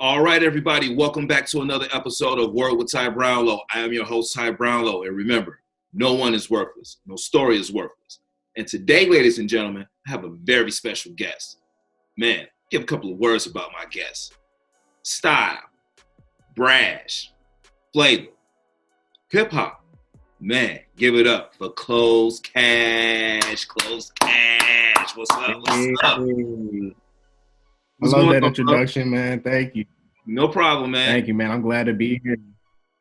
All right, everybody, welcome back to another episode of Word with Ty Brownlow. I am your host, Ty Brownlow, and remember, no one is worthless. No story is worthless. And today, ladies and gentlemen, I have a very special guest. Man, give a couple of words about my guest. Style, brash, flavor, hip-hop. Man, give it up for Closed Cash. Closed Cash. What's up? What's up? I love that introduction, man. Thank you. No problem, man. Thank you, man. I'm glad to be here.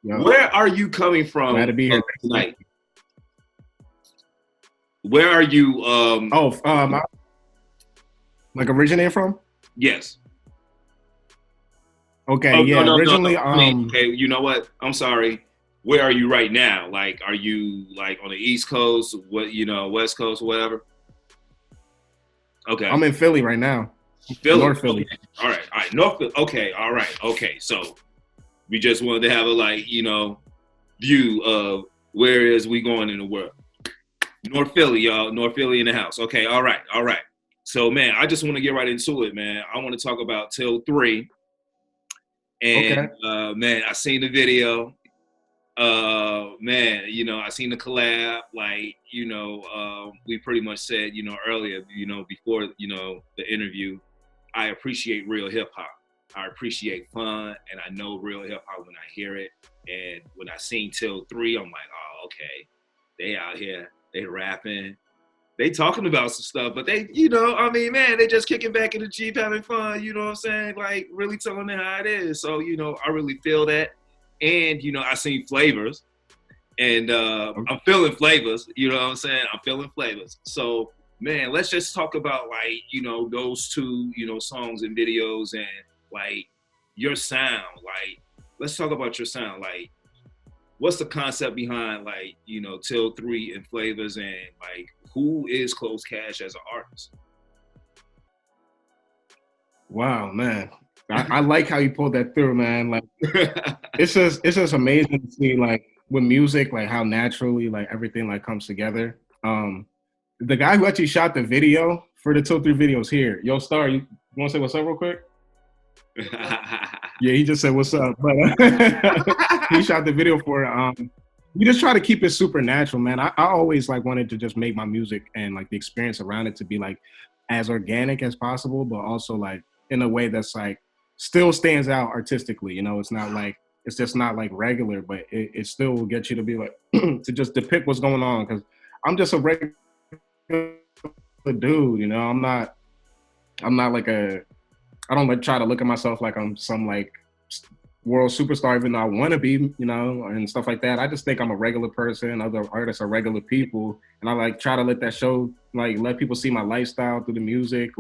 Yo, where are you coming from? Glad to be here tonight. Where are you? Like originating from? Yes. Okay. Originally, okay. You know what? I'm sorry. Where are you right now? Like, are you like on the East Coast? West Coast, whatever? Okay. I'm in Philly right now. Philly. North Philly. Okay. All right. North Philly. Okay. All right. Okay. So we just wanted to have a view of where is we going in the world. North Philly, y'all. North Philly in the house. Okay. All right. So man, I just want to get right into it, man. I want to talk about Till 3. And man, I seen the video. Man, I seen the collab. We pretty much said, earlier, before, the interview. I appreciate real hip hop. I appreciate fun, and I know real hip hop when I hear it. And when I seen Till 3, I'm like, oh, okay, they out here, they rapping, they talking about some stuff, but they, they just kicking back in the Jeep, having fun. You know what I'm saying? Like really telling it how it is. So, I really feel that. And I seen flavors, and I'm feeling flavors. You know what I'm saying? I'm feeling flavors. So. Man, let's just talk about those two, songs and videos and your sound. Let's talk about your sound. What's the concept behind Till 3 and flavors, and who is Closed Cash as an artist? Wow, man. I like how you pulled that through, man. It's just amazing to see with music, how naturally everything everything together. The guy who actually shot the video for the Till 3 videos here. Yo, Star, you want to say what's up real quick? Yeah, he just said what's up. But he shot the video for it. We just try to keep it super natural, man. I always wanted to just make my music and the experience around it to be as organic as possible, but also in a way that's still stands out artistically. It's not it's just not regular, but it still will get you to be to just depict what's going on, because I'm just a regular dude, I'm not I don't try to look at myself like I'm some world superstar, even though I want to be, and stuff like that. I just think I'm a regular person. Other artists are regular people, and I try to let that show, let people see my lifestyle through the music,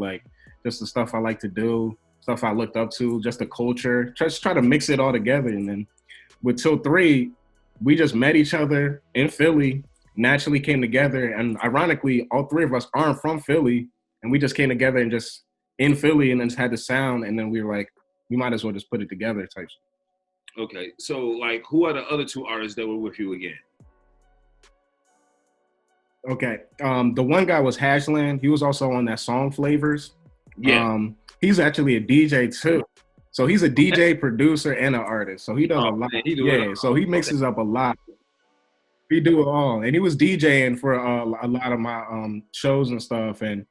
just the stuff I like to do, stuff I looked up to, just the culture. Just try to mix it all together. And then with Till 3, we just met each other in Philly. Naturally came together, and ironically, all three of us aren't from Philly, and we just came together and just in Philly, and then just had the sound, and then we were we might as well just put it together type shit. Okay, so who are the other two artists that were with you again? Okay, the one guy was Hashland. He was also on that song Flavors. Yeah, he's actually a DJ too. So he's a DJ, producer, and an artist. So he does a lot. Man, so he mixes up a lot. We do it all, and he was DJing for a lot of my shows and stuff, and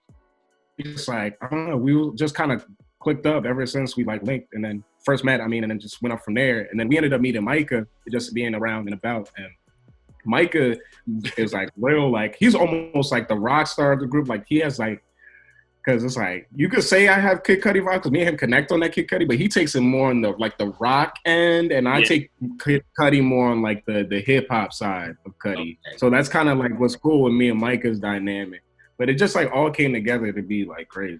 he's I don't know, we just kind of clicked up ever since we linked, and then first met, and then just went up from there, and then we ended up meeting Micah, just being around and about, and Micah is real, he's almost the rock star of the group, he has because it's you could say I have Kid Cudi vibe because me and him connect on that Kid Cudi, but he takes it more on the the rock end, and I take Kid Cudi more on the hip hop side of Cudi. Okay. So that's kind of what's cool with me and Micah's dynamic. But it just all came together to be crazy.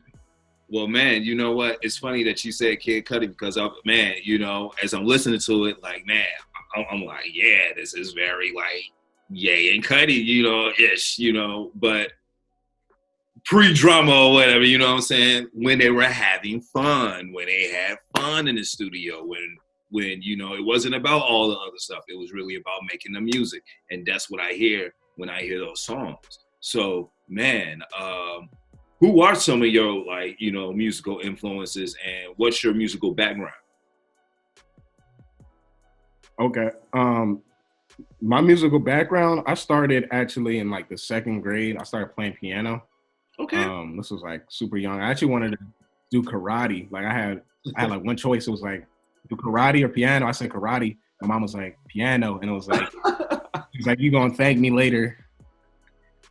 Well, man, you know what? It's funny that you said Kid Cudi because as I'm listening to it, man, I'm yeah, this is very Ye and Cudi, ish, but pre-drama or whatever, you know what I'm saying? When they were having fun, when they had fun in the studio, when it wasn't about all the other stuff. It was really about making the music. And that's what I hear when I hear those songs. So, man, who are some of your musical influences, and what's your musical background? Okay. My musical background, I started actually in like the second grade. I started playing piano. Okay. This was like super young. I actually wanted to do karate. Like I had like one choice. It was like do karate or piano. I said karate. My mom was like piano, and it was like you gonna thank me later.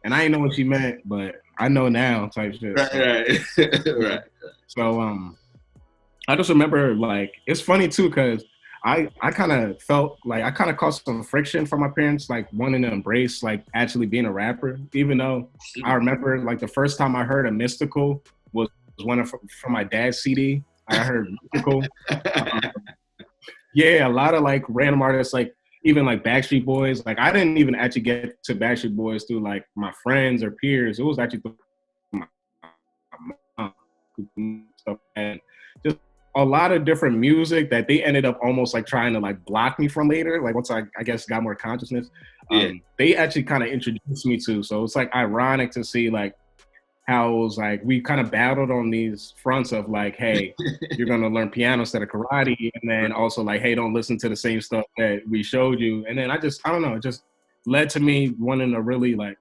And I didn't know what she meant, but I know now type shit. Right. Right. So I just remember like it's funny too because I kind of felt like I kind of caused some friction from my parents, like wanting to embrace like actually being a rapper. Even though I remember like the first time I heard a Mystical was one from my dad's CD. I heard Mystical. Yeah, a lot of like random artists, like even like Backstreet Boys. Like I didn't even actually get to Backstreet Boys through like my friends or peers. It was actually through my mom stuff and just a lot of different music that they ended up almost like trying to like block me from later. Like once I guess got more consciousness, they actually kind of introduced me to. So it's like ironic to see like how it was like we kind of battled on these fronts of like, hey, you're gonna learn piano instead of karate, and then also like, hey, don't listen to the same stuff that we showed you. And then I don't know, it just led to me wanting to really like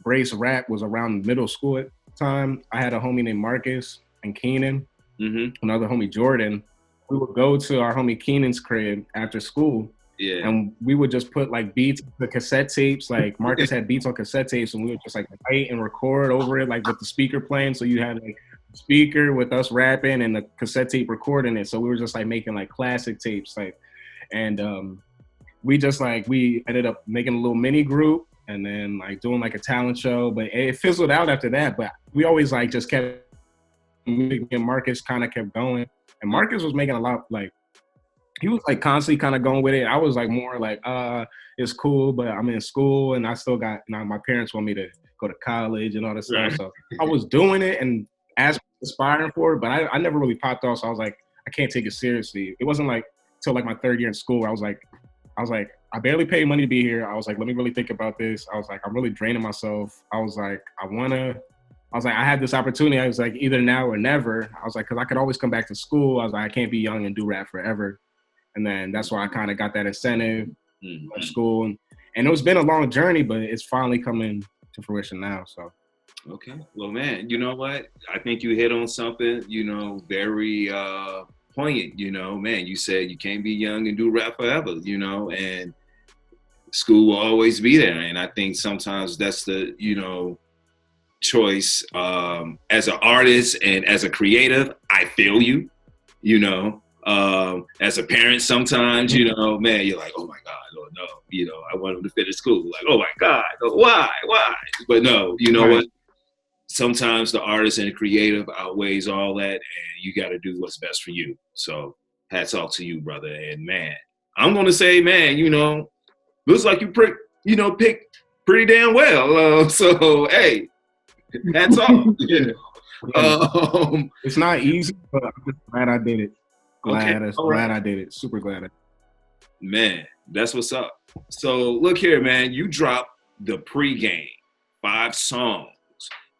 brace rap. Was around middle school at the time. I had a homie named Marcus and Keenan, another homie Jordan. We would go to our homie Keenan's crib after school. Yeah. And we would just put like beats, the cassette tapes. Like Marcus had beats on cassette tapes, and we would just like write and record over it, like with the speaker playing. So you had like a speaker with us rapping and the cassette tape recording it. So we were just like making like classic tapes, like, and we ended up making a little mini group and then like doing like a talent show. But it fizzled out after that. But we always like just kept. And Marcus kind of kept going, and Marcus was making a lot like. He was like constantly kind of going with it. I was like more like, it's cool, but I'm in school and I still got, my parents want me to go to college and all this stuff. So I was doing it and aspiring for it, but I never really popped off. So I was like, I can't take it seriously. It wasn't like till like my third year in school where I was like, I barely pay money to be here. I was like, let me really think about this. I was like, I'm really draining myself. I was like, I had this opportunity. I was like, either now or never. I was like, because I could always come back to school. I was like, I can't be young and do rap forever. And then that's why I kind of got that incentive at school. And it's been a long journey, but it's finally coming to fruition now. So. Okay. Well, man, you know what? I think you hit on something, very poignant, man, you said you can't be young and do rap forever, and school will always be there. And I think sometimes that's the, choice. As an artist and as a creative, I feel you, as a parent, sometimes, man, you're like, oh my God, oh no, I want him to finish school. Like, oh my God, why? But no, what? Sometimes the artist and the creative outweighs all that, and you got to do what's best for you. So hats off to you, brother. And man, I'm going to say, man, looks like you picked pretty damn well. So, hey, hats off. It's not easy, but I'm just glad I did it. Glad I did it. Super glad. Man, that's what's up. So look here, man. You dropped the Pregame, 5 songs.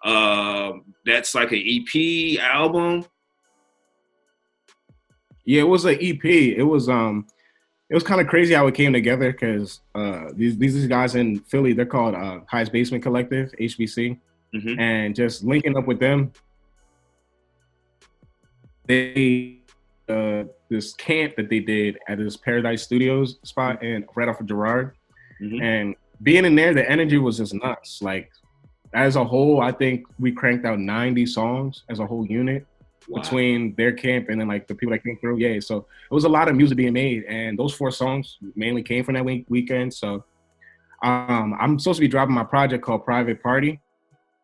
That's like an EP album. Yeah, it was an EP. It was kind of crazy how it came together because these guys in Philly, they're called Highest Basement Collective, HBC, and just linking up with them. They this camp that they did at this Paradise Studios spot and right off of Girard. And being in there, the energy was just nuts. Like as a whole, I think we cranked out 90 songs as a whole unit between their camp and then like the people that came through. Yeah, so it was a lot of music being made, and those 4 songs mainly came from that weekend. So I'm supposed to be dropping my project called Private Party.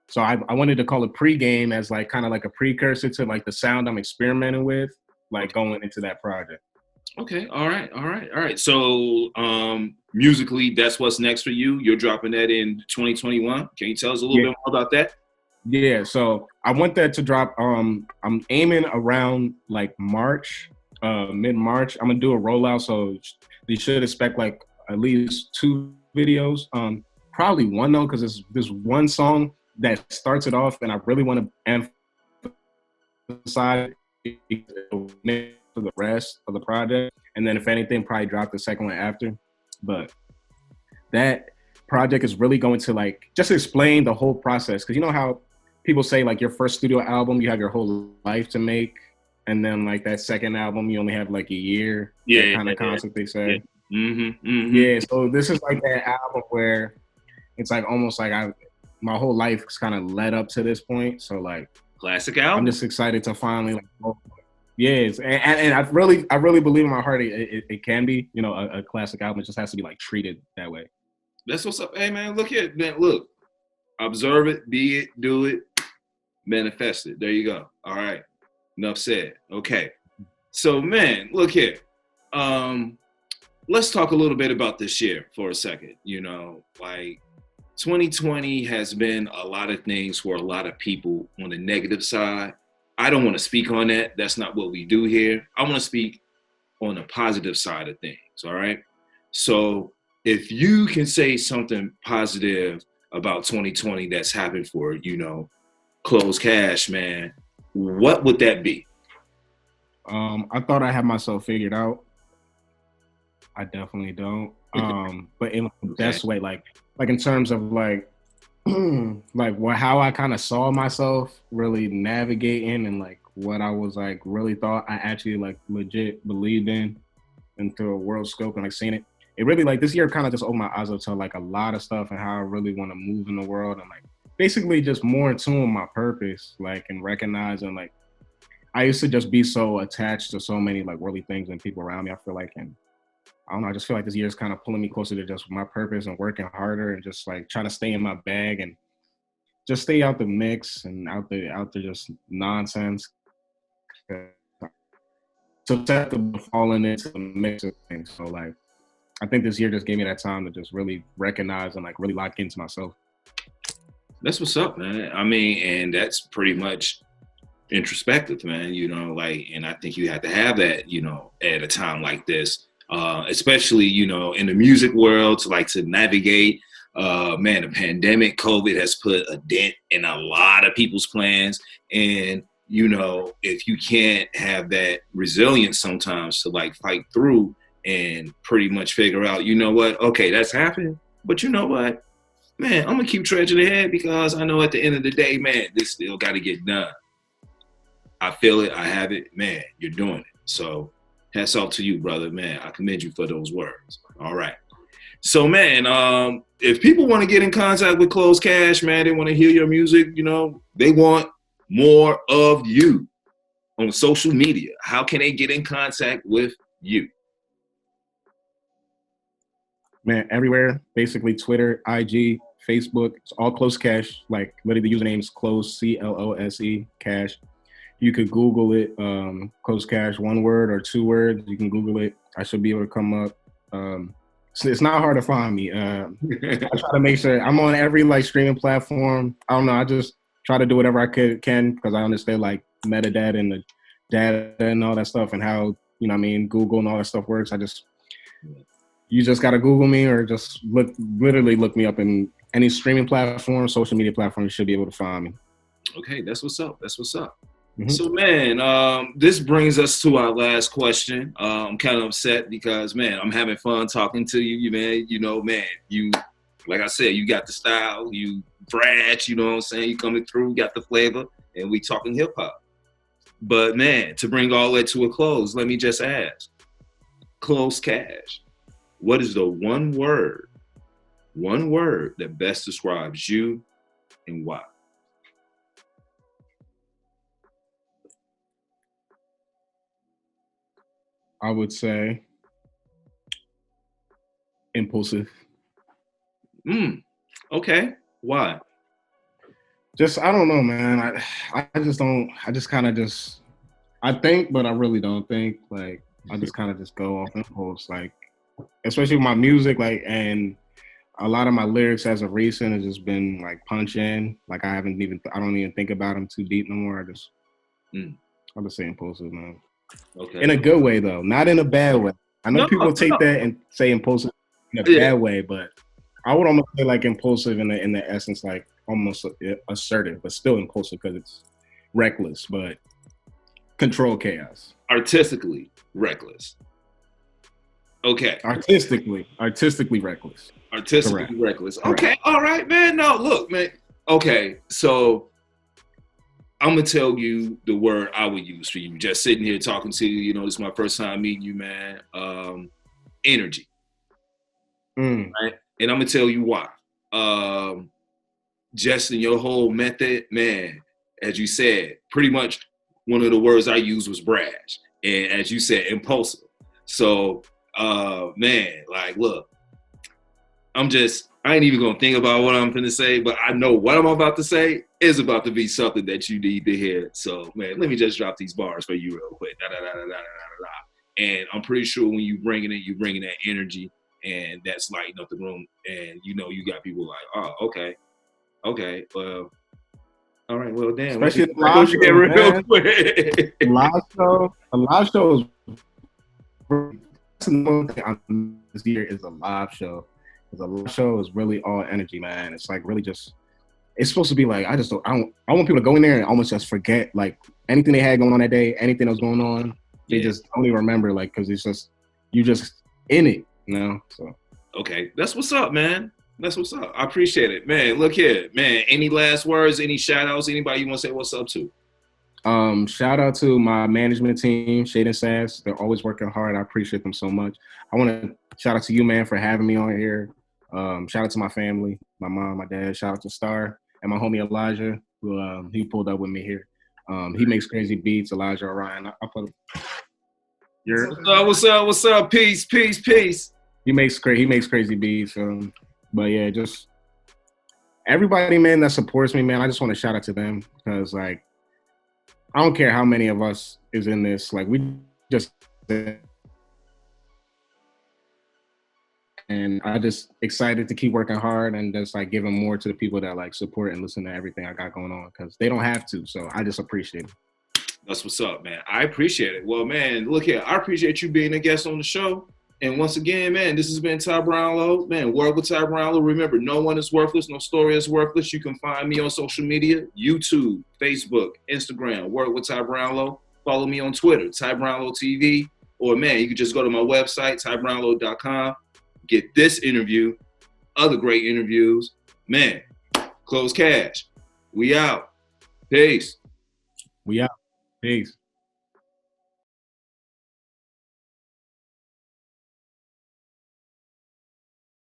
So I wanted to call it Pregame as like kind of like a precursor to like the sound I'm experimenting with, like going into that project. Okay. All right. So musically, that's what's next for you. You're dropping that in 2021. Can you tell us a little bit more about that? Yeah. So I want that to drop. I'm aiming around like March, mid-March. I'm gonna do a rollout, so you should expect like at least 2 videos. Probably 1 though, because there's 1 song that starts it off, and I really want to emphasize for the rest of the project. And then if anything, probably drop the second one after. But that project is really going to like just explain the whole process. Cause you know how people say like your first studio album, you have your whole life to make. And then like that second album, you only have like a year. Yeah. That kind of concept they say. Yeah. Mm-hmm, mm-hmm. Yeah. So this is like that album where it's like almost like my whole life kind of led up to this point. So like classic album. I'm just excited to finally like, yes. And I really believe in my heart it can be, you know, a classic album. It just has to be like treated that way. That's what's up. Hey man, look here, man. Look, observe it, be it, do it, manifest it. There you go. All right. Enough said. Okay. So man, look here. Let's talk a little bit about this year for a second. You know, like 2020 has been a lot of things for a lot of people on the negative side. I don't want to speak on that. That's not what we do here. I want to speak on the positive side of things. All right. So if you can say something positive about 2020 that's happened for, you know, Closed Cash, man, what would that be? I thought I had myself figured out. I definitely don't. But in the best way, like in terms of like how I kind of saw myself really navigating and like what I was like really thought I actually like legit believed in and through a world scope and like seeing it. It really like this year kind of just opened my eyes up to like a lot of stuff and how I really want to move in the world and like basically just more in tune with my purpose, like and recognizing like I used to just be so attached to so many like worldly things and people around me. I feel like, and I don't know, I just feel like this year is kind of pulling me closer to just my purpose and working harder and just like trying to stay in my bag and just stay out the mix and out there just nonsense. Susceptible to falling into the mix of things. So like I think this year just gave me that time to just really recognize and like really lock into myself. That's what's up, man. I mean, and that's pretty much introspective, man, you know, like, and I think you have to have that, you know, at a time like this, especially, you know, in the music world to navigate, man, the pandemic, COVID has put a dent in a lot of people's plans. And, you know, if you can't have that resilience sometimes to like fight through and pretty much figure out, you know what, okay, that's happening, but you know what, man, I'm gonna keep trudging ahead because I know at the end of the day, man, this still got to get done. I feel it, I have it, man, you're doing it. So hats off to you, brother, man. I commend you for those words. All right. So, man, if people want to get in contact with Closed Cash, man, they want to hear your music, you know, they want more of you on social media. How can they get in contact with you? Man, everywhere, basically Twitter, IG, Facebook, it's all Closed Cash. Like literally the username is Close, CLOSE, Cash. You could Google it, Closed Cash, one word or two words. You can Google it. I should be able to come up. So it's not hard to find me. I try to make sure I'm on every like streaming platform. I don't know. I just try to do whatever I can because I understand like metadata and the data and all that stuff and how, you know what I mean, Google and all that stuff works. You just got to Google me or just literally look me up in any streaming platform, social media platform. You should be able to find me. Okay, that's what's up. That's what's up. Mm-hmm. So, man, this brings us to our last question. I'm kind of upset because, man, I'm having fun talking to you, man. You know, man, you, like I said, you got the style, you brash, you know what I'm saying? You coming through, got the flavor, and we talking hip hop. But, man, to bring all that to a close, let me just ask, Closed Cash, what is the one word that best describes you and why? I would say impulsive. Okay. Why? Just, I don't know, man. I think, but I really don't think. Like, I just kind of just go off impulse. Like, especially with my music, like, and a lot of my lyrics as of recent has just been like punch in. Like, I don't even think about them too deep no more. I'll just say impulsive, man. Okay. In a good way, though, not in a bad way. I know people take that and say impulsive in a bad way, but I would almost say like impulsive in the essence, like almost assertive, but still impulsive because it's reckless, but control chaos. Artistically reckless. Okay. Artistically reckless. Artistically Correct. reckless. Correct. Okay. All right, man. No, look, man. Okay. So I'm going to tell you the word I would use for you. Just sitting here talking to you, this is my first time meeting you, man. Energy. Right? And I'm going to tell you why. Just in your whole method, man, as you said, pretty much one of the words I used was brash. And as you said, impulsive. So, man, like, look, I ain't even going to think about what I'm going to say, but I know what I'm about to say is about to be something that you need to hear. So, man, let me just drop these bars for you real quick. And I'm pretty sure when you're bringing that energy, and that's lighting up the room. And, you got people like, oh, okay, well, all right, well, damn. Especially the live show, real quick. A live show is this year is a live show. Because a live show is really all energy, man. It's like really just, it's supposed to be like, I want people to go in there and almost just forget like anything they had going on that day, anything that was going on. They just only remember like, cause it's just, you just in it, so. Okay, that's what's up, man. That's what's up. I appreciate it, man. Look here, man. Any last words, any shout outs, anybody you want to say what's up to? Shout out to my management team, Shade and Sass. They're always working hard. I appreciate them so much. I want to shout out to you, man, for having me on here. Shout out to my family, my mom, my dad. Shout out to Star and my homie Elijah, who he pulled up with me here. He makes crazy beats. Elijah Orion. I'll put him. What's up? Peace. He makes crazy beats. But yeah, just everybody, man, that supports me, man. I just want to shout out to them because, like, I don't care how many of us is in this. Like, we just, and I just excited to keep working hard and just like giving more to the people that like support and listen to everything I got going on because they don't have to. So I just appreciate it. That's what's up, man. I appreciate it. Well, man, look here. I appreciate you being a guest on the show. And once again, man, this has been Ty Brownlow. Man, work with Ty Brownlow. Remember, no one is worthless. No story is worthless. You can find me on social media, YouTube, Facebook, Instagram, work with Ty Brownlow. Follow me on Twitter, Ty Brownlow TV. Or, man, you can just go to my website, tybrownlow.com. Get this interview, other great interviews. Man, close cash. We out. Peace. We out. Peace.